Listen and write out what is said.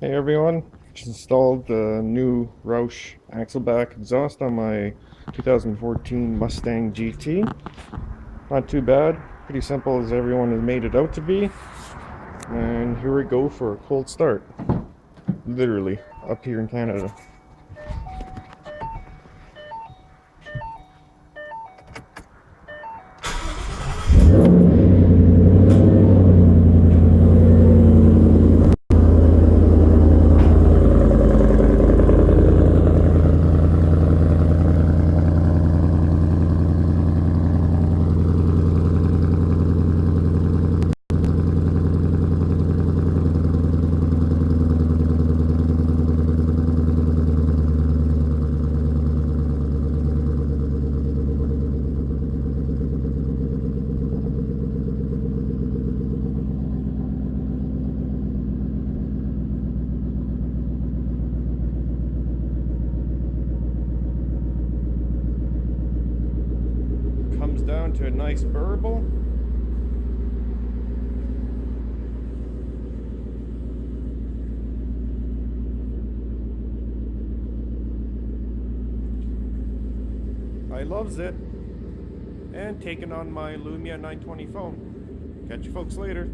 Hey everyone, just installed the new Roush Axle Back exhaust on my 2014 Mustang GT. Not too bad, pretty simple as everyone has made it out to be. And here we go for a cold start, literally, up here in Canada. Comes down to a nice burble. I loves it. And taking on my Lumia 920 phone. Catch you folks later.